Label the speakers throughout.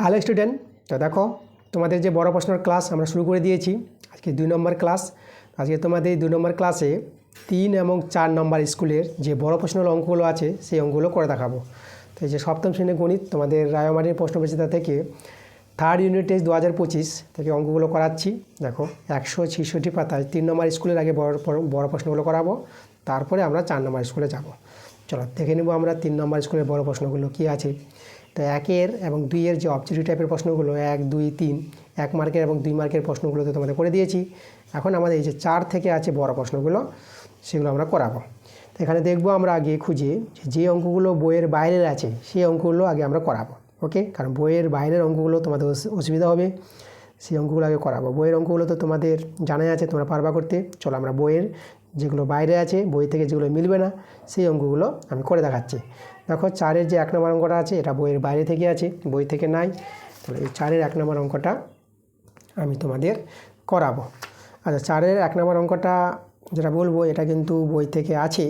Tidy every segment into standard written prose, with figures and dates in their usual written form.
Speaker 1: Hello student, তো দেখো তোমাদের যে বড় প্রশ্নের ক্লাস আমরা শুরু করে দিয়েছি। আজকে 2 নম্বর ক্লাস। আজকে তোমাদের 2 নম্বর ক্লাসে 3 এবং 4 নম্বর স্কুলের যে বড় প্রশ্নের অঙ্কগুলো আছে সেই অঙ্কগুলো করে দেখাবো। তো এই যে সপ্তম শ্রেণীর গণিত তোমাদের রায়মাটির প্রশ্নবিচিতা থেকে 3rd ইউনিট টেস্ট 2025 থেকে অঙ্কগুলো করাচ্ছি। দেখো 166 পাতায় 3 নম্বর স্কুলের আগে বড় প্রশ্নগুলো করাবো, তারপরে আমরা 4 নম্বর স্কুলে যাব। চলো দেখে নেব আমরা 3 নম্বর স্কুলের বড় প্রশ্নগুলো কী আছে। তো 1 এবং 2 যে অবজেক্টিভ টাইপের প্রশ্নগুলো 1, 2, 3 1 মার্কের এবং 2 মার্কের প্রশ্নগুলো তো তোমাদের করে দিয়েছি। এখন আমাদের এই যে 4 থেকে আছে বড় প্রশ্নগুলো, সেগুলো আমরা করাবো। তো এখানে দেখবো আমরা আগে খুঁজে যে অঙ্কগুলো বইয়ের বাইরের আছে সেই অঙ্কগুলো আগে আমরা করাবো। ওকে, কারণ বইয়ের বাইরের অঙ্কগুলো তোমাদের অসুবিধা হবে, সেই অঙ্কগুলো আগে করাবো। বইয়ের অঙ্কগুলো তো তোমাদের জানাই আছে, তোমরা পারবা করতে। চলো আমরা বইয়ের যেগুলো বাইরে আছে, বই থেকে যেগুলো মিলবে না, সেই অঙ্কগুলো আমি করে দেখাচ্ছি। দেখো 4-এর যে 1 নম্বর অঙ্কটা আছে এটা বইয়ের বাইরে থেকে আছে, বই থেকে নাই। তাহলে এই 4-এর 1 নম্বর অঙ্কটা আমি তোমাদের করাবো। আচ্ছা, 4-এর 1 নম্বর অঙ্কটা যেটা বলবো এটা কিন্তু বই থেকে আছে।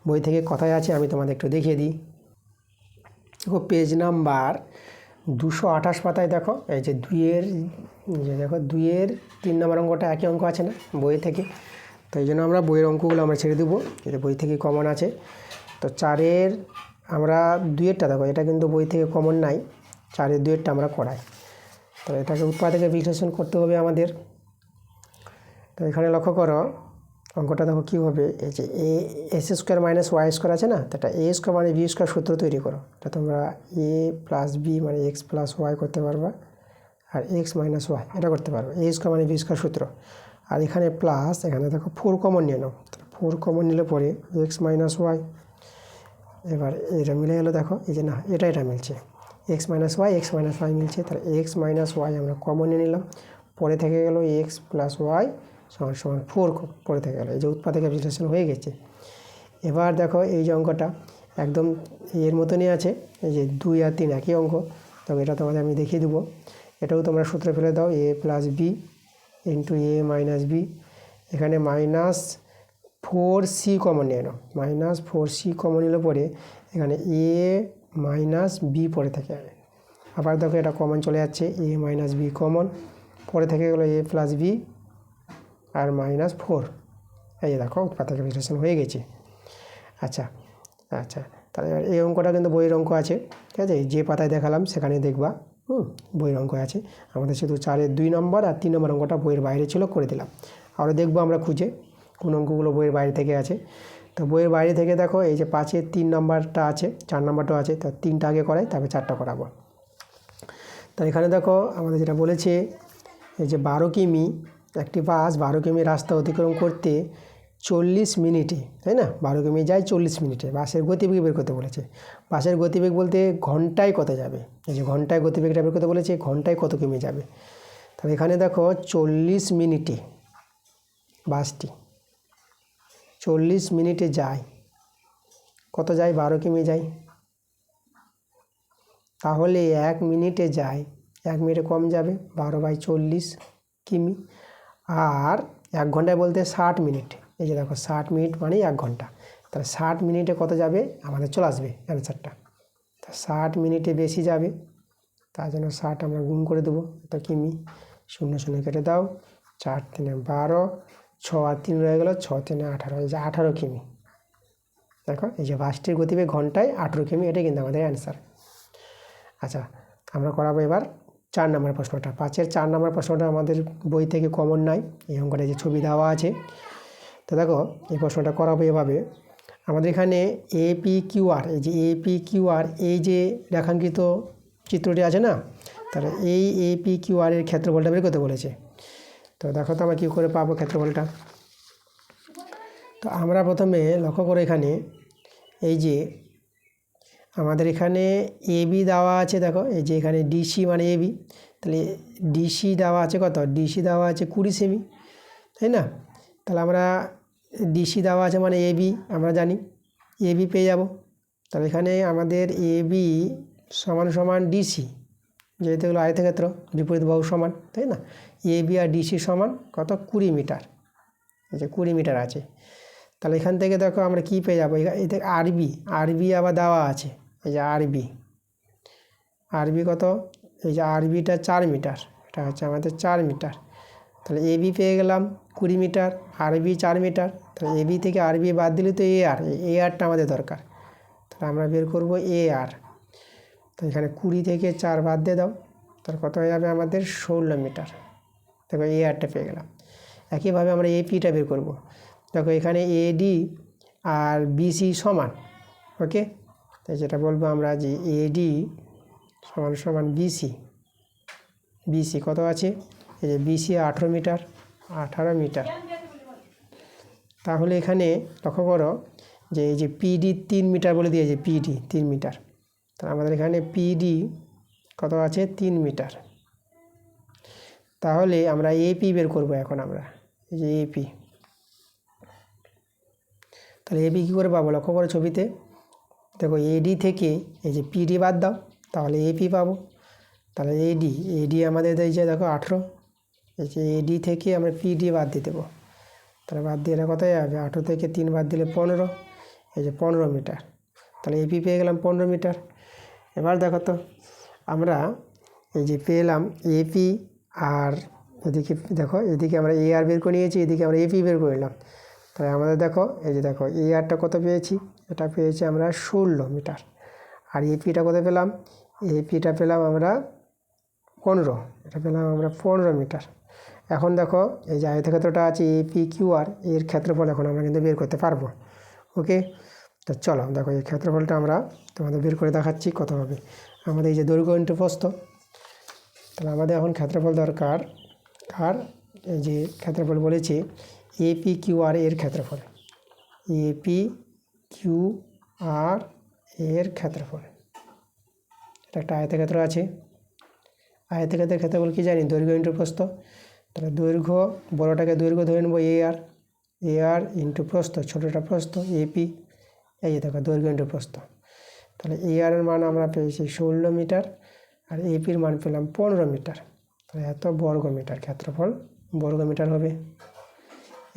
Speaker 1: বই থেকে কোথায় আছে আমি তোমাদের একটু দেখিয়ে দিই। দেখো পেজ নাম্বার 228 পাতায় দেখো এই যে 2-এর 3 নম্বর অঙ্কটা একই অঙ্ক আছে না বই থেকে। তো এই জন্য আমরা বইয়ের অঙ্কগুলো আমরা ছেড়ে দেবো, এটা বই থেকে কমন আছে। তো 4-এর আমরা 2-এরটা দেখো এটা কিন্তু বই থেকে কমন নাই, 4-এর 2-এরটা আমরা করাই। তো এটাকে উৎপাদকে বিশ্লেষণ করতে হবে আমাদের। তো এখানে লক্ষ্য করো অঙ্কটা দেখো কী হবে। এই যে S square minus Y square আছে না, তো এটা এ স্কোয়ার মানে বি স্কোয়ার সূত্র তৈরি করো। এটা তোমরা এ প্লাস বি মানে এক্স প্লাস ওয়াই করতে পারবা, আর এক্স মাইনাস ওয়াই এটা করতে পারবে। এ স্কোয়ার মানে বি স্কোয়ার সূত্র, আর এখানে প্লাস, এখানে দেখো 4 কমন নিয়ে নাও। 4 কমন নিলে পরে এক্স মাইনাস ওয়াই। এবার এটা মিলে গেলো, দেখো এই যে না এটা মিলছে, এক্স মাইনাস ওয়াই মিলছে। তাহলে এক্স মাইনাস ওয়াই আমরা কমন নিয়ে নিলাম, পরে থেকে গেলো এক্স প্লাস ওয়াই সমান 4 পরে থেকে গেলো। এই যে উৎপাদকে বিশ্লেষণ হয়ে গেছে। এবার দেখো এই যে অঙ্কটা একদম এর মতনই আছে, এই যে 2 আর 3 একই অঙ্ক। তবে এটা তোমাদের আমি দেখিয়ে দেবো। এটাও তোমরা সূত্রে ফেলে দাও, এ প্লাস বি ইন্টু এ মাইনাস বি। এখানে মাইনাস 4c কমন নিয়ে নাও, মাইনাস 4c কমন নিলে পরে এখানে এ মাইনাস বি পরে থেকে যাবে। আবার দেখো এটা কমন চলে যাচ্ছে, এ মাইনাস বি কমন, পরে থেকে গেলো এ প্লাস বি আর মাইনাস 4। এই যে দেখো উৎপাদক বিশ্লেষণ হয়ে গেছে। আচ্ছা, তাহলে এবার এই অঙ্কটা কিন্তু বইয়ের অঙ্ক আছে, ঠিক আছে। যে পাতায় দেখালাম সেখানে দেখবা বইয়ের অঙ্ক আছে। আমাদের শুধু 4-এর 2 নম্বর আর 3 নম্বর অঙ্কটা বইয়ের বাইরে ছিল, করে দিলাম। আরও দেখবো আমরা খুঁজে কোন অঙ্কগুলো বইয়ের বাইরে থেকে আছে। তো বইয়ের বাইরে থেকে দেখো এই যে 5-এর 3 নম্বরটা আছে, 4 নম্বরটাও আছে। তো 3টা আগে করাই, তারপরে 4টা করাবো। তো এখানে দেখো আমাদের যেটা বলেছে, এই যে 12 কিমি একটি বাস 12 কিমি রাস্তা অতিক্রম করতে 40 মিনিটে, তাই না? 12 কিমি যায় 40 মিনিটে। বাসের গতিবেগ বের করতে বলেছে। বাসের গতিবেগ বলতে ঘন্টায় কত যাবে, এই যে ঘন্টায় গতিবেগটা বের করতে বলেছে, ঘন্টায় কত কিমি যাবে। তাহলে এখানে দেখো 40 মিনিটে বাসটি 40 মিনিটে যায়, কত যায়? 12 কিমি যায়। তাহলে 1 মিনিটে যায়, 1 মিনিটে কম যাবে, 12/40 কিমি। আর 1 ঘন্টায় বলতে 60 মিনিট, এই যে দেখো 60 মিনিট মানেই 1 ঘন্টা। তাহলে 60 মিনিটে কত যাবে আমাদের চলে আসবে অ্যান্সারটা। তা 60 মিনিটে বেশি যাবে, তার জন্য 60 আমরা গুণ করে দেবো, তো কিমি। 0 কেটে দাও, 4 × 3 = 12, 6 আর 3 রয়ে গেলো, 6 × 3 = 18, এই যে 18 কিমি। দেখো এই যে বাসটির গতিবেগ ঘন্টায় 18 কিমি, এটাই কিন্তু আমাদের অ্যান্সার। আচ্ছা, আমরা করাবো এবার 4 নম্বর প্রশ্নটা। 5-এর 4 নম্বর প্রশ্নটা আমাদের বই থেকে কমন নাই, এই অঙ্কটা যে ছবি দেওয়া আছে। তো দেখো এই প্রশ্নটা করাবো এভাবে। আমাদের এখানে APQR, এই যে APQR এই যে রেখাঙ্কিত চিত্রটি আছে না, তাহলে এই APQR এর ক্ষেত্রফলটা বের করতে বলেছে। তো দেখো তো আমরা কী করে পাবো ক্ষেত্রফলটা। তো আমরা প্রথমে লক্ষ্য করে এখানে এই যে আমাদের এখানে AB দেওয়া আছে, দেখো এই যে এখানে DC মানে AB, তাহলে DC দেওয়া আছে কত? DC দেওয়া আছে 20 সেমি, তাই না? তাহলে আমরা DC দেওয়া আছে মানে AB আমরা জানি, AB পেয়ে যাব। তাহলে এখানে আমাদের AB সমান DC, যেহেতু এগুলো আয়তক্ষেত্র বিপরীত বাহু সমান, তাই না? AB আর DC সমান কত? 20 মিটার, এই যে 20 মিটার আছে। তাহলে এখান থেকে দেখো আমরা কী পেয়ে যাবো, এই থেকে আরবি আবার দেওয়া আছে, এই যে আরবি কত? এই যে আরবিটা 4 মিটার, এটা হচ্ছে আমাদের 4 মিটার। তাহলে এবি পেয়ে গেলাম 20 মিটার, আরবি 4 মিটার। তাহলে এবি থেকে আরবি বাদ দিলে তো এ আরটা আমাদের দরকার। তাহলে আমরা বের করব এ আর। তো এখানে 20 থেকে 4 বাদ দিয়ে দাও, তাহলে কত হয়ে যাবে আমাদের 16 মিটার। দেখো এ আরটা পেয়ে গেলাম। একইভাবে আমরা এপিটা বের করব। দেখো এখানে এডি আর বিসি সমান, ওকে। তাই যেটা বলবো আমরা যে এডি সমান সমান বিসি। বিসি কত আছে, এই যে বিসি 18 মিটার, 18 মিটার। তাহলে এখানে লক্ষ্য করো যে এই যে পিডি 3 মিটার বলে দিয়েছে, পিডি 3 মিটার। তাহলে আমাদের এখানে পিডি কত আছে, 3 মিটার। তাহলে আমরা এপি বের করব এখন আমরা, এই যে এপি। তাহলে এপি কী করে পাবো, লক্ষ্য করো ছবিতে। দেখো এডি থেকে এই যে পিডি বাদ দাও, তাহলে এপি পাবো। তাহলে এডি আমাদের এই যে দেখো 18, এই যে এডি থেকে আমরা পিডি বাদ দিয়ে দেবো। তাহলে বাদ দিয়ে এটা কোথায় যাবে, 18 থেকে 3 বাদ দিলে 15, এই যে 15 মিটার। তাহলে এপি পেয়ে গেলাম 15 মিটার। এবার দেখো তো আমরা এই যে পেলাম এপি, আর এদিকে দেখো এদিকে আমরা এ আর বের করে নিয়েছি, এদিকে আমরা এপি বের করে নিলাম। তাহলে আমাদের দেখো এই যে দেখো এ আরটা কত পেয়েছি, এটা পেয়েছি আমরা 16 মিটার। আর এপিটা কত পেলাম, এপিটা পেলাম আমরা 15, এটা পেলাম আমরা 15 মিটার। এখন দেখো এই যে আয়তক্ষেত্রটা আছে এপি কিউ আর, এর ক্ষেত্রফল এখন আমরা কিন্তু বের করতে পারবো, ওকে। তো চলো দেখো এই ক্ষেত্রফলটা আমরা তোমাদের বের করে দেখাচ্ছি কত হবে। আমাদের এই যে দৈর্ঘ্য ইন্টু প্রস্থ, তাহলে আমাদের এখন ক্ষেত্রফল দরকার। আর এই যে ক্ষেত্রফল বলেছে এপি কিউ আর এর ক্ষেত্রফল, এপি কিউ আর এর ক্ষেত্রফল। এটা একটা আয়তক্ষেত্র আছে, আয়তক্ষেত্রের ক্ষেত্রফল কি জানি, দৈর্ঘ্য ইন্টু প্রস্থ। তাহলে দৈর্ঘ্য, বড়টাকে দৈর্ঘ্য ধরে নেবো এ আর ইন্টু প্রস্থ, ছোটোটা প্রস্থ এপি। এই যে দেখো দৈর্ঘ্য ইন্টু প্রস্থ। তাহলে এ আর এর মান আমরা পেয়েছি 16 মিটার, আর এপির মান পেলাম 15 মিটার। তাহলে এত বর্গ মিটার ক্ষেত্রফল বর্গ মিটার হবে।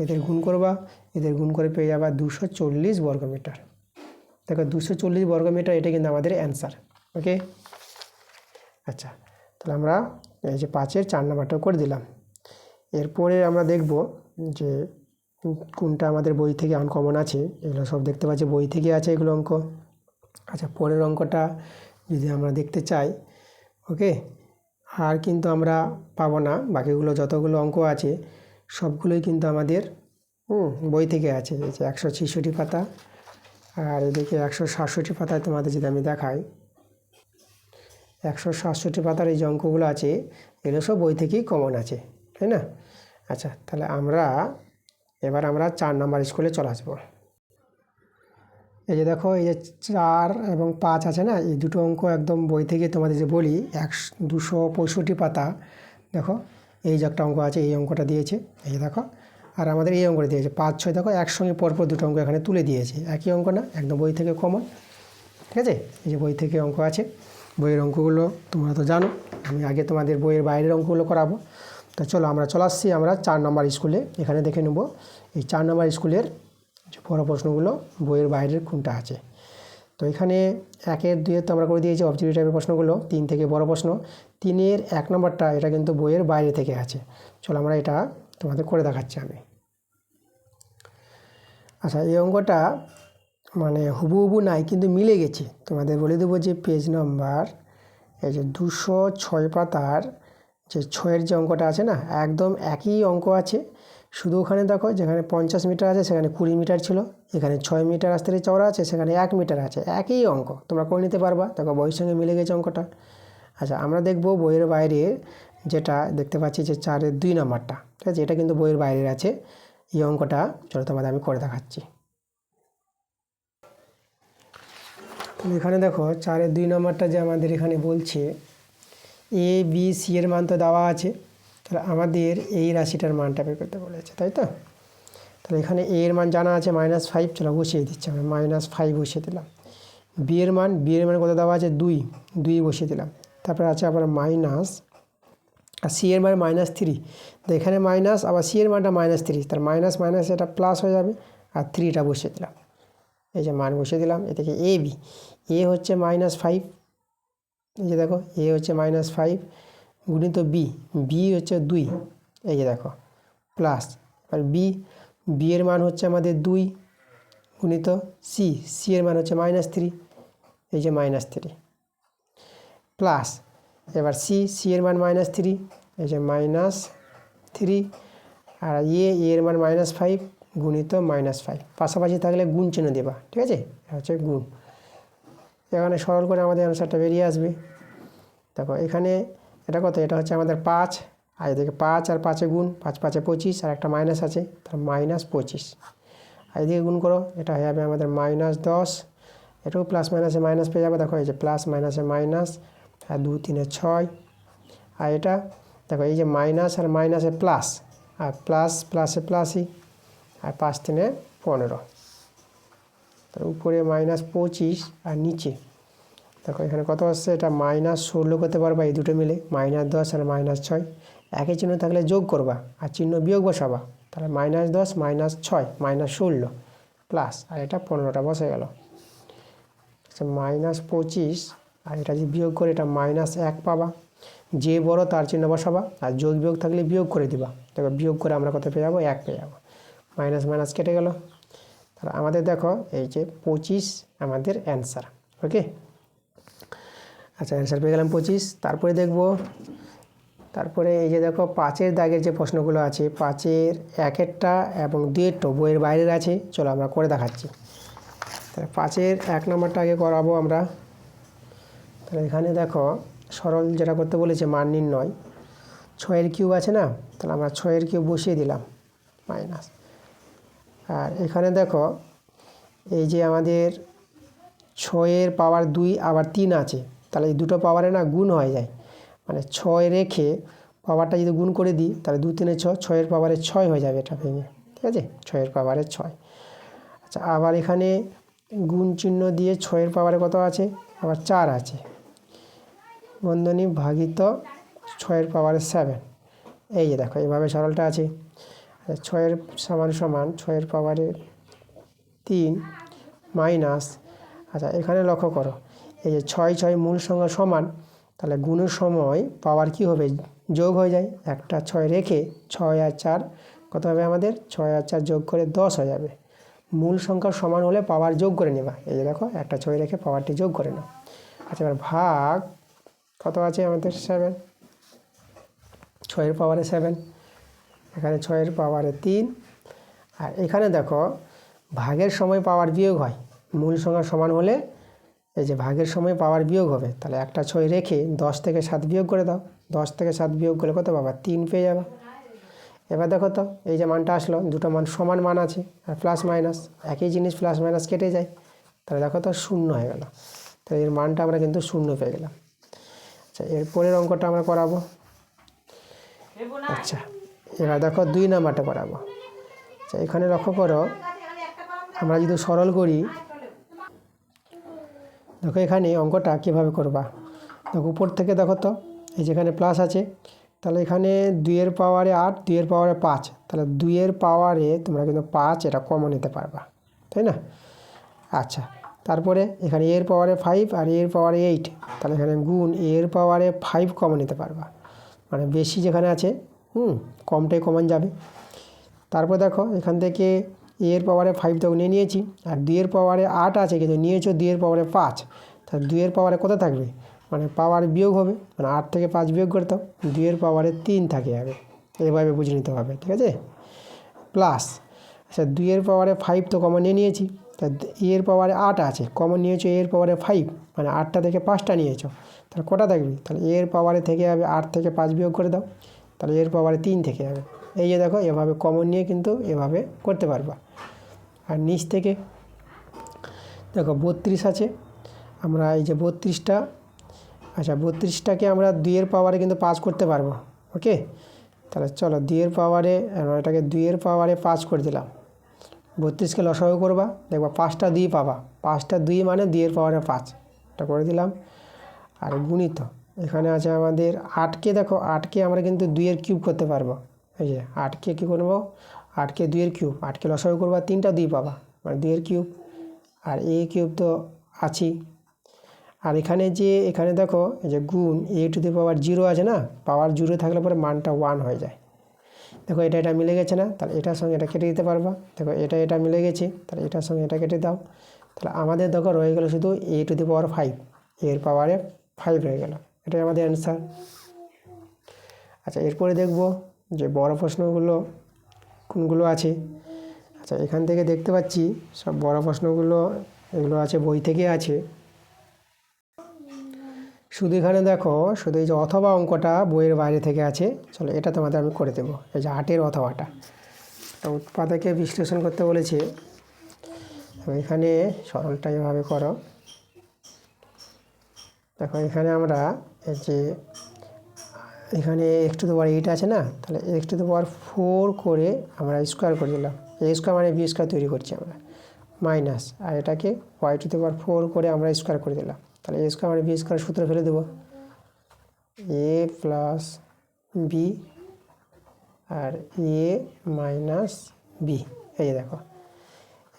Speaker 1: এদের গুণ করবা, এদের গুণ করে পেয়ে যাবা 240 বর্গ মিটার। দেখো 240 বর্গ মিটার, এটা কিন্তু আমাদের অ্যান্সার, ওকে। আচ্ছা, তাহলে আমরা এই যে 5-এর 4 নাম্বারটাও করে দিলাম। এরপরে আমরা দেখব যে কোনটা আমাদের বই থেকে আনকমন আছে। এগুলো সব দেখতে পাচ্ছি বই থেকে আছে এগুলো অঙ্ক। আচ্ছা, পরের অঙ্কটা যদি আমরা দেখতে চাই, ওকে, আর কিন্তু আমরা পাবো না। বাকিগুলো যতগুলো অঙ্ক আছে সবগুলোই কিন্তু আমাদের বই থেকে আছে। এই যে 166 পাতা, আর এদিকে 167 পাতায় তোমাদের যদি আমি দেখাই, 167 পাতার এই যে অঙ্কগুলো আছে এগুলো সব বই থেকেই কমন আছে, তাই না? আচ্ছা, তাহলে এবার আমরা 4 নাম্বার স্কুলে চলে আসবো। এই যে দেখো এই যে 4 এবং 5 আছে না, এই দুটো অঙ্ক একদম বই থেকে তোমাদের যে বলি 265 পাতা। দেখো এই যে একটা অঙ্ক আছে, এই অঙ্কটা দিয়েছে, এই যে দেখো। আর আমাদের এই অঙ্কটা দিয়েছে 5, 6, দেখো একসঙ্গে পরপর দুটো অঙ্ক এখানে তুলে দিয়েছে। একই অঙ্ক না, একদম বই থেকে কমন, ঠিক আছে। এই যে বই থেকে অঙ্ক আছে, বইয়ের অঙ্কগুলো তোমরা তো জানো। আমি আগে তোমাদের বইয়ের বাইরের অঙ্কগুলো করাবো। তো চলো আমরা চলে আসছি আমরা 4 নম্বর স্কুলে। এখানে দেখে নেব এই 4 নম্বর স্কুলের যে বড় প্রশ্নগুলো বইয়ের বাইরের কোনটা আছে। তো এখানে 1-এর 2-এর তো আমরা করে দিয়েছি অবজেক্টিভ টাইপের প্রশ্নগুলো। 3 থেকে বড় প্রশ্ন, 3-এর 1 নম্বরটা এটা কিন্তু বইয়ের বাইরে থেকে আছে। চলো আমরা এটা তোমাদের করে দেখাচ্ছি আমি। আচ্ছা, এই অঙ্কটা মানে হুবহু নাই, কিন্তু মিলে গেছে। তোমাদের বলে দেবো যে পেজ নাম্বার এই যে 206 পাতার যে 6-এর যে অঙ্কটা আছে না, একদম একই অঙ্ক আছে। শুধু ওখানে দেখো যেখানে 50 মিটার আছে সেখানে 20 মিটার ছিল, এখানে 6 মিটার রাস্তায় চওড়া আছে সেখানে 1 মিটার আছে। একই অঙ্ক, তোমরা করে নিতে পারবা। দেখো বইয়ের সঙ্গে মিলে গেছে অঙ্কটা। আচ্ছা, আমরা দেখবো বইয়ের বাইরে যেটা দেখতে পাচ্ছি যে 4-এর 2 নাম্বারটা, ঠিক আছে। এটা কিন্তু বইয়ের বাইরে আছে এই অঙ্কটা। চলো তোমাদের আমি করে দেখাচ্ছি। এখানে দেখো 4-এর 2 নম্বরটা যে আমাদের এখানে বলছে এ বি সি এর মান তো দেওয়া আছে, তাহলে আমাদের এই রাশিটার মানটা বের করতে বলেছে, তাই তো। তাহলে এখানে এ এর মান জানা আছে -5, চলো বসিয়ে দিচ্ছি আমরা, -5 বসিয়ে দিলাম। বি এর মান কত দেওয়া আছে 2 বসিয়ে দিলাম। তারপরে আছে আবার মাইনাস, আর সি এর মান -3, তো এখানে মাইনাস, আবার সি এর মানটা -3, তার মাইনাস মাইনাস এটা প্লাস হয়ে যাবে, আর 3টা বসিয়ে দিলাম। এই যে মান বসিয়ে দিলাম। এ থেকে এ বি, এ হচ্ছে -5, এই যে দেখো এ হচ্ছে -5 গুণিত বি হচ্ছে 2, এই যে দেখো প্লাস, আর বি এর মান হচ্ছে আমাদের 2 গুণিত সি এর মান হচ্ছে -3, এই যে -3 প্লাস, এবার সি এর মান -3, এই যে -3, আর এর মান -5 গুণিত -5, পাশাপাশি থাকলে গুণ চিহ্ন দেবা, ঠিক আছে, এটা হচ্ছে গুণ। এখানে সরল করে আমাদের অ্যান্সারটা বেরিয়ে আসবে। দেখো এখানে এটা কত, এটা হচ্ছে আমাদের 5, আর এদিকে 5 আর 5 গুণ, 5 5 25, আর একটা মাইনাস আছে, তার -25, আর এদিকে গুণ করো, এটা হয়ে যাবে আমাদের -10, এটাও প্লাস মাইনাসে মাইনাস পেয়ে যাবে, দেখো এই যে প্লাস মাইনাসে মাইনাস, আর 2 3 6, আর এটা দেখো এই যে মাইনাস আর মাইনাসে প্লাস, আর প্লাস প্লাসে প্লাসই, আর 5 3 15, তার উপরে -25, আর নিচে দেখো এখানে কত আসছে, এটা -16 করতে পারবা এই দুটো মিলে, -10 আর -6, একই চিহ্ন থাকলে যোগ করবা আর চিহ্ন বিয়োগ বসাবা, তাহলে -10 -6 -16 প্লাস, আর এটা 15টা বসে গেল, -25, আর এটা যদি বিয়োগ করে এটা -1 পাবা, যে বড় তার চিহ্ন বসাবা, আর যোগ বিয়োগ থাকলে বিয়োগ করে দিবা, দেখো বিয়োগ করে আমরা কত পেয়ে যাবো, 1 পেয়ে যাবো, মাইনাস মাইনাস কেটে গেল, তাহলে আমাদের দেখো এই যে 25 আমাদের অ্যান্সার। ওকে, আচ্ছা অ্যান্সার পেয়ে গেলাম 25। তারপরে দেখব, তারপরে এই যে দেখো 5-এর দাগের যে প্রশ্নগুলো আছে, 5-এর 1-এরটা এবং 2-এরটা বইয়ের বাইরের আছে, চলো আমরা করে দেখাচ্ছি। তাহলে 5-এর 1 নম্বরটা আগে করাবো আমরা। তাহলে এখানে দেখো সরল যেটা করতে বলেছে মান নির্ণয়, 6-এর কিউব আছে না, তাহলে আমরা 6-এর কিউব বসিয়ে দিলাম মাইনাস, আর এখানে দেখো এই যে আমাদের 6-এর পাওয়ার 2 আবার 3 আছে, তাহলে এই দুটো পাওয়ারে না গুণ হয়ে যায়, মানে 6 রেখে পাওয়ারটা যদি গুণ করে দিই তাহলে 2 3 6, 6-এর পাওয়ারে 6 হয়ে যাবে এটা ভেঙে, ঠিক আছে, 6-এর পাওয়ারে 6। আচ্ছা আবার এখানে গুণ চিহ্ন দিয়ে 6-এর পাওয়ারে কত আছে, আবার 4 আছে, বন্ধনী ভাগিত 6-এর পাওয়ারে 7, এই যে দেখো এইভাবে সরলটা আছে। 6-এর সমান সমান 6-এর পাওয়ারে 3 মাইনাস, আচ্ছা এখানে লক্ষ্য করো এই যে 6 6 মূল সংখ্যা সমান, তাহলে গুণের সময় পাওয়ার কি হবে, যোগ হয়ে যায়, একটা 6 রেখে 6 আর 4 কত হবে আমাদের, 6 আর 4 যোগ করে 10 হয়ে যাবে, মূল সংখ্যা সমান হলে পাওয়ার যোগ করে নেবা, এই যে দেখো একটা 6 রেখে পাওয়ারটি যোগ করে নাও। আচ্ছা এবার ভাগ কত আছে আমাদের 7, 6-এর পাওয়ারে 7, এখানে 6-এর পাওয়ারে 3, আর এখানে দেখো ভাগের সময় পাওয়ার বিয়োগ হয়, মূল সংখ্যা সমান হলে এই যে ভাগের সময় পাওয়ার বিয়োগ হবে, তাহলে একটা 6 রেখে 10 থেকে 7 বিয়োগ করে দাও, 10 থেকে 7 বিয়োগ করলে কত পাবা, 3 পেয়ে যাবে। এবার দেখো তো এই যে মানটা আসলো, দুটো মান সমান মান আছে, আর প্লাস মাইনাস একই জিনিস, প্লাস মাইনাস কেটে যায়, তাহলে দেখো তো 0 হয়ে গেল, তাহলে এর মানটা আমরা কিন্তু 0 পেয়ে গেলাম। আচ্ছা এরপরের অঙ্কটা আমরা করাবো। আচ্ছা এবার দেখো 2 নাম্বারটা করাবো। আচ্ছা এখানে লক্ষ্য করো, আমরা যদি সরল করি, দেখো এখানে অঙ্কটা কীভাবে করবা, দেখো উপর থেকে দেখো তো এই যেখানে প্লাস আছে, তাহলে এখানে 2-এর পাওয়ারে 8, 2-এর পাওয়ারে 5, তাহলে 2-এর পাওয়ারে তোমরা কিন্তু 5 এটা কমন নিতে পারবা, তাই না। আচ্ছা তারপরে এখানে এর পাওয়ারে 5 আর এর পাওয়ারে 8, তাহলে এখানে গুণ এর পাওয়ারে 5 কমন নিতে পারবা, মানে বেশি যেখানে আছে কমটাই কমন যাবে। তারপর দেখো এখান থেকে এর পাওয়ারে 5 তো নিয়ে নিয়েছি, আর 2-এর পাওয়ারে 8 আছে কিন্তু নিয়েছো 2-এর পাওয়ারে 5, তাহলে 2-এর পাওয়ারে কত থাকবে, মানে পাওয়ার বিয়োগ হবে, মানে 8 থেকে 5 বিয়োগ করতে 2-এর পাওয়ারে 3 থাকে যাবে, এভাবে বুঝে নিতে হবে, ঠিক আছে। প্লাস আচ্ছা 2-এর পাওয়ারে 5 তো কমন নিয়ে নিয়েছি, তা এর পাওয়ারে 8 আছে, কমন নিয়েছো এর পাওয়ারে 5, মানে 8টা থেকে 5টা নিয়েছো, তাহলে কটা থাকবে, তাহলে এর পাওয়ারে থেকে যাবে 8 থেকে 5 বিয়োগ করে দাও, তাহলে এর পাওয়ারে 3 থেকে যাবে। এই যে দেখো এভাবে কমন নিয়ে কিন্তু এভাবে করতে পারবা। আর নিচ থেকে দেখো 32 আছে, আমরা এই যে 32টা, আচ্ছা 32টাকে আমরা 2-এর পাওয়ারে কিন্তু 5 করতে পারবো। ওকে, তাহলে চলো 2-এর পাওয়ারে, এটাকে 2-এর পাওয়ারে 5 করে দিলাম, 32কে লসাগু করবা, দেখবা 5টা 2 পাবা, 5টা 2 মানে 2-এর পাওয়ারে 5, এটা করে দিলাম। আর গুণিত এখানে আছে আমাদের 8কে, দেখো 8কে আমরা কিন্তু 2-এর কিউব করতে পারবো, এই যে 8কে কী করবো, 8কে 2-এর কিউব, 8কে লসাগু করবা, 3টা 2 পাবা, মানে 2-এর কিউব, আর এ কিউব তো আছেই, আর এখানে দেখো এই যে গুণ a⁴ আছে না, পাওয়ার 0 থাকলে পরে মানটা 1 হয়ে যায়। দেখো এটা মিলে গেছে না, তাহলে এটার সঙ্গে এটা কেটে দিতে পারবা। দেখো এটা মিলে গেছে, তাহলে এটার সঙ্গে এটা কেটে দাও। তাহলে আমাদের দেখো রয়ে গেল শুধু a⁵, এর পাওয়ারে 5 রয়ে গেল, এটাই আমাদের অ্যান্সার। আচ্ছা, এরপরে দেখব যে বড় প্রশ্নগুলো কোনগুলো আছে। আচ্ছা, এখান থেকে দেখতে পাচ্ছি সব বড় প্রশ্নগুলো এগুলো আছে, বই থেকে আছে। শুধু এখানে দেখো, শুধু এই যে অথবা অঙ্কটা বইয়ের বাইরে থেকে আছে। চলো এটা তোমাদের আমি করে দেবো। এই যে 8-এর অথবাটা, উৎপাদকে বিশ্লেষণ করতে বলেছে। তো এখানে সরলটা এভাবে করো। দেখো এখানে আমরা এই যে এখানে x⁴ আছে না, তাহলে x⁴ করে আমরা স্কোয়ার করে দিলাম। a² মানে b² তৈরি করছি আমরা, মাইনাস, আর এটাকে y⁴ করে আমরা স্কোয়ার করে দিলাম। তাহলে a² মানে b² সূত্র ফেলে দেবো, a + b R a - b। এই যে দেখো,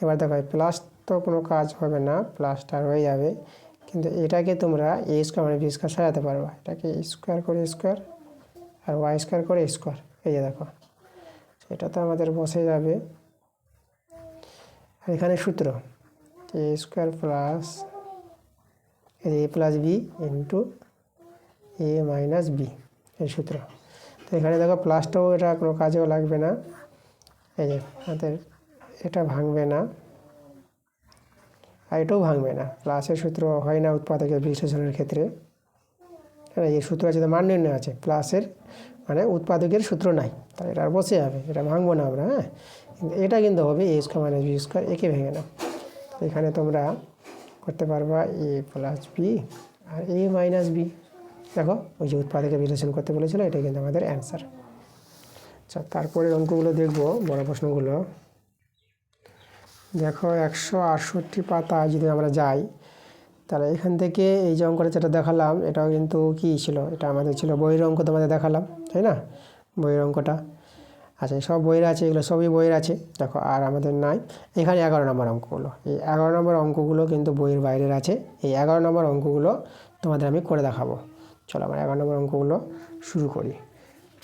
Speaker 1: এবার দেখো প্লাস তো কোনো কাজ হবে না, প্লাসটা রয়ে যাবে, কিন্তু এটাকে তোমরা a² মানে b² সাজাতে পারবা। এটাকে স্কোয়ার করে স্কোয়ার আর y² করে স্কোয়ার। এই যে দেখো, এটা তো আমাদের বসে যাবে। আর এখানে সূত্র a² plus a + b into a - b, এই সূত্র। তো এখানে দেখো প্লাসটাও, এটা কোনো কাজেও লাগবে না। এই যে আমাদের এটা ভাঙবে না আর এটাও ভাঙবে না, প্লাসের সূত্র হয় না উৎপাদকের বিশ্লেষণের ক্ষেত্রে। হ্যাঁ, এই সূত্র আছে, মান নির্ণয় আছে, প্লাসের মানে উৎপাদকের সূত্র নাই, তাহলে এটা বসে যাবে, এটা ভাঙবো না আমরা। হ্যাঁ, এটা কিন্তু হবে a² - b², একে ভেঙে নাও। এখানে তোমরা করতে পারবা a + b R a - b। দেখো ওই যে উৎপাদকে বিশ্লেষণ করতে বলেছিল, এটাই কিন্তু আমাদের অ্যান্সার। আচ্ছা, তারপরে অঙ্কগুলো দেখব, বড় প্রশ্নগুলো। দেখো 168 পাতা যদি আমরা যাই, তাহলে এখান থেকে এই যে অঙ্কটা যেটা দেখালাম, এটাও কিন্তু কী ছিল, এটা আমাদের ছিল বইয়ের অঙ্ক, তোমাদের দেখালাম, তাই না, বইয়ের অঙ্কটা। আচ্ছা, সব বইয়ের আছে, এগুলো সবই বইয়ের আছে। দেখো আর আমাদের নাই। এখানে 11 নম্বর অঙ্কগুলো, এই 11 নম্বর অঙ্কগুলো কিন্তু বইয়ের বাইরের আছে। এই 11 নম্বর অঙ্কগুলো তোমাদের আমি করে দেখাবো। চলো আমরা 11 নম্বর অঙ্কগুলো শুরু করি।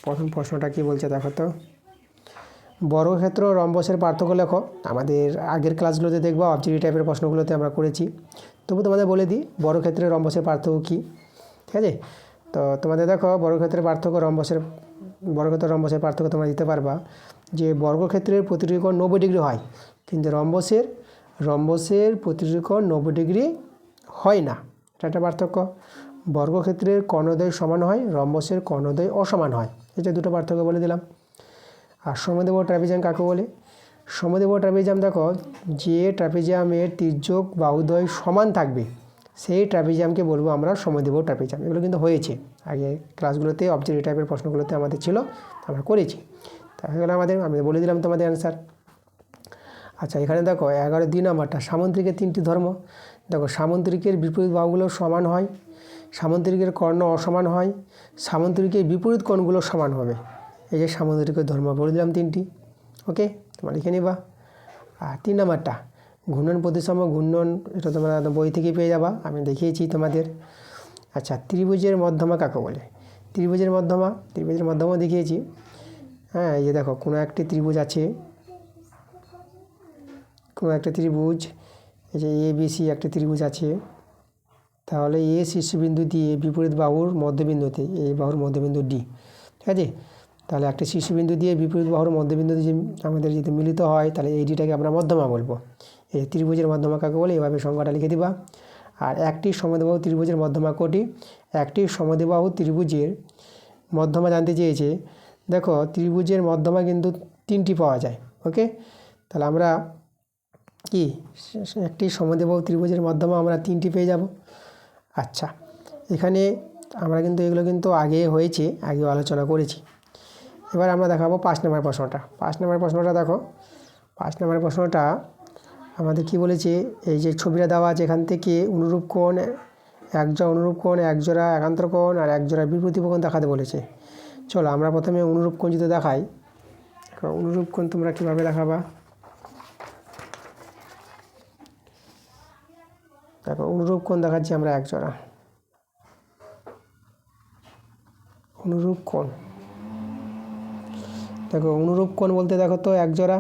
Speaker 1: প্রথম প্রশ্নটা কি বলছে দেখো তো, বর্গক্ষেত্র ও রম্বসের পার্থক্য লেখো। আমাদের আগের ক্লাসগুলোতে দেখবো অবজেক্টিভ টাইপের প্রশ্নগুলোতে আমরা করেছি, তবু তোমাদের বলে দিই বর্গক্ষেত্রে রম্বসের পার্থক্য কী। ঠিক আছে, তো তোমাদের দেখো বর্গক্ষেত্রের পার্থক্য, বর্গক্ষেত্র রম্বসের পার্থক্য তোমরা দিতে পারবা যে বর্গক্ষেত্রের প্রতিটি কোণ 90 ডিগ্রি হয়, কিন্তু রম্বসের প্রতিটি কোণ 90 ডিগ্রি হয় না। এটা একটা পার্থক্য। বর্গক্ষেত্রের কর্ণদ্বয় সমান হয়, রম্বসের কর্ণদ্বয় অসমান হয়। এটা দুটো পার্থক্য বলে দিলাম। আর সমদ্বিবাহু ট্রাপিজিয়াম কাকে বলে? সমদ্বিবাহু ট্রাপিজিয়াম দেখো, যে ট্রাপিজিয়ামের তির্যক বাহুদ্বয় সমান থাকবে সেই ট্রাপিজিয়ামকে বলবো আমরা সমদ্বিবাহু ট্রাপিজিয়াম। এগুলো কিন্তু হয়েছে আগে ক্লাসগুলোতে, অবজেক্টিভ টাইপের প্রশ্নগুলোতে আমাদের ছিল, আমরা করেছি। তাহলে আমি বলে দিলাম তোমাদের অ্যান্সার। আচ্ছা, এখানে দেখো 11 নম্বরটা, সামুদ্রিকের 3টি ধর্ম। দেখো সামুদ্রিকের বিপরীত বাহুগুলো সমান হয়, সামুদ্রিকের কর্ণ অসমান হয়, সামুদ্রিকের বিপরীত কোণগুলো সমান হবে। এই যে সামুদ্রিকের ধর্ম বলে দিলাম 3টি। ওকে, তোমরা লিখে নিবা। আর 3 নম্বরটা ঘূর্ণন প্রতিসম ঘূর্ণন, এটা তোমরা বই থেকে পেয়ে যাবা, আমি দেখিয়েছি তোমাদের। আচ্ছা, ত্রিভুজের মধ্যমা কাকে বলে? ত্রিভুজের মধ্যমা দেখিয়েছি। হ্যাঁ, এই যে দেখো কোনো একটি ত্রিভুজ আছে, এই যে ABC একটা ত্রিভুজ আছে, তাহলে এ শীর্ষবিন্দু দিয়ে বিপরীত বাহুর মধ্যবিন্দুতে, এই বাহুর মধ্যবিন্দু D, ঠিক আছে, তাহলে একটা শীর্ষবিন্দু দিয়ে বিপরীত বাহুর মধ্যবিন্দুতে যে আমাদের যদি মিলিত হয়, তাহলে এই ডিটাকে আমরা মধ্যমা বলবো। এই ত্রিভুজের মধ্যমা কাকে বলে, এভাবে সংখ্যাটা লিখে দিবা। আর একটি সমদ্বিবাহু ত্রিভুজের মধ্যমা কোটি? একটি সমদ্বিবাহু ত্রিভুজের মধ্যমা জানতে চেয়েছে। দেখো ত্রিভুজের মধ্যমা কিন্তু 3টি পাওয়া যায়। ওকে, তাহলে আমরা কি একটি সমদ্বিবাহু ত্রিভুজের মধ্যমা আমরা 3টি পেয়ে যাব। আচ্ছা, এখানে আমরা কিন্তু এগুলো কিন্তু আগে হয়েছে, আগে আলোচনা করেছি। এবার আমরা দেখাবো 5 নম্বর প্রশ্নটা। 5 নম্বর প্রশ্নটা দেখো, 5 নম্বর প্রশ্নটা আমাদের কি বলেছে, এই যে ছবিটা দেওয়া আছে, এখান থেকে অনুরূপ কোণ, একজোড়া একান্তর কোণ আর একজোড়া বিপরীত কোণ দেখাতে বলেছে। চলো আমরা প্রথমে অনুরূপ কোণ যদি দেখাই। অনুরূপ কোণ তোমরা কীভাবে দেখাবা? দেখো অনুরূপ কোণ দেখাচ্ছি আমরা এক জোড়া, অনুরূপ কোণ। দেখো অনুরূপ কোণ বলতে দেখো তো এক জোড়া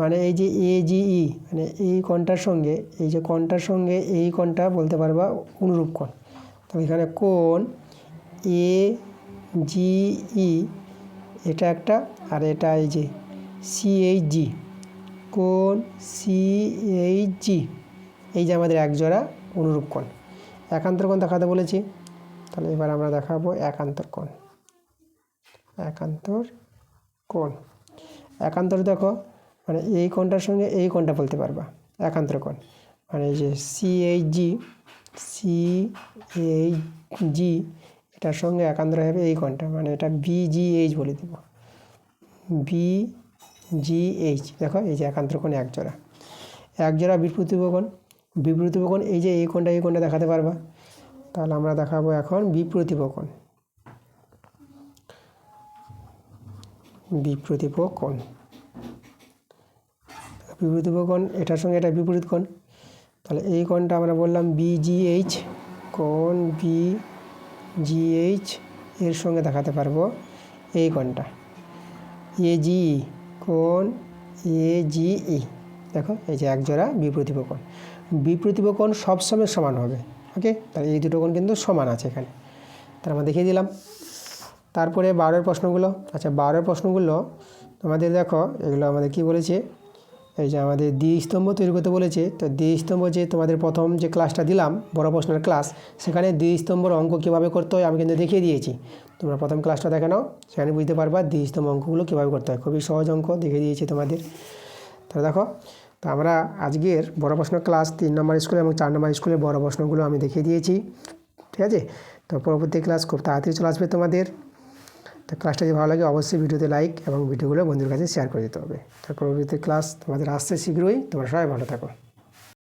Speaker 1: মানে এই যে AGE মানে এই কোণটার সঙ্গে এই যে কোণটার সঙ্গে এই কোণটা বলতে পারবা অনুরূপ কোণ। তো এখানে কোণ AGE এটা একটা, আর এটা এই যে CHG, কোণ CHG, এই যে আমাদের এক জোড়া অনুরূপ কোণ। একান্তর কোণ দেখাতে বলেছি, তাহলে এবার আমরা দেখাবো একান্তর কোণ। একান্তর কোণ, একান্তর দেখো মানে এই কোণটার সঙ্গে এই কোণটা বলতে পারবা একান্তর কোণ, মানে এই যে CHG এটার সঙ্গে একান্তর হবে এই কোণটা, মানে এটা BGH বলে দেব, BGH। দেখো এই যে একান্তর কোণ এক জোড়া। এক জোড়া বিপ্রতিভ কোণ, বিপ্রতিভ কোণ এই যে এই কোণটা দেখাতে পারবা, তাহলে আমরা দেখাবো এখন বিপ্রতিভ কোণ। বিপ্রতিভ কোণ, বিপ্রতিভ কোণ এটার সঙ্গে এটা বিপরীত কোণ, তাহলে এই কোণটা আমরা বললাম BGH, কোণ BGH এর সঙ্গে দেখাতে পারবো এই কোণটা AGE, কোণ AGE। দেখো এই যে এক জোড়া বিপ্রতিভ কোণ। বিপ্রতিভ কোণ সবসময় সমান হবে, ওকে। তাহলে এই দুটো কোণ কিন্তু সমান আছে এখানে, তার আমরা দেখিয়ে দিলাম। তারপরে 12-এর প্রশ্নগুলো। আচ্ছা 12-এর প্রশ্নগুলো তোমাদের দেখো, এগুলো আমাদের কি বলেছে, এই যে আমাদের দ্বিস্তম্ভ তৈরি করতে বলেছে। তো দ্বিস্তম্ভ যে তোমাদের প্রথম যে ক্লাসটা দিলাম বড় প্রশ্নের ক্লাস, সেখানে দ্বিস্তম্ভর অঙ্ক কীভাবে করতে হয় আমি কিন্তু দেখিয়ে দিয়েছি। তোমরা প্রথম ক্লাসটা দেখে নাও, সেখানে বুঝতে পারবা দ্বিস্তম্ভ অঙ্কগুলো কীভাবে করতে হয়। খুবই সহজ অঙ্ক দেখিয়ে দিয়েছি তোমাদের। তো দেখো, তো আমরা আজকের বড় প্রশ্ন ক্লাস 3 নম্বর স্কুল এবং 4 নম্বর স্কুলের বড় প্রশ্নগুলো আমি দেখিয়ে দিয়েছি, ঠিক আছে। তো পরবর্তী ক্লাস খুব তাড়াতাড়ি চলে আসবে তোমাদের। তো ক্লাসটা যদি ভালো লাগে অবশ্যই ভিডিওতে লাইক এবং ভিডিওগুলো বন্ধুদের কাছে শেয়ার করে দিতে হবে। তো পরবর্তী ক্লাস তোমাদের আসছে শীঘ্রই। তোমরা সবাই ভালো থাকো।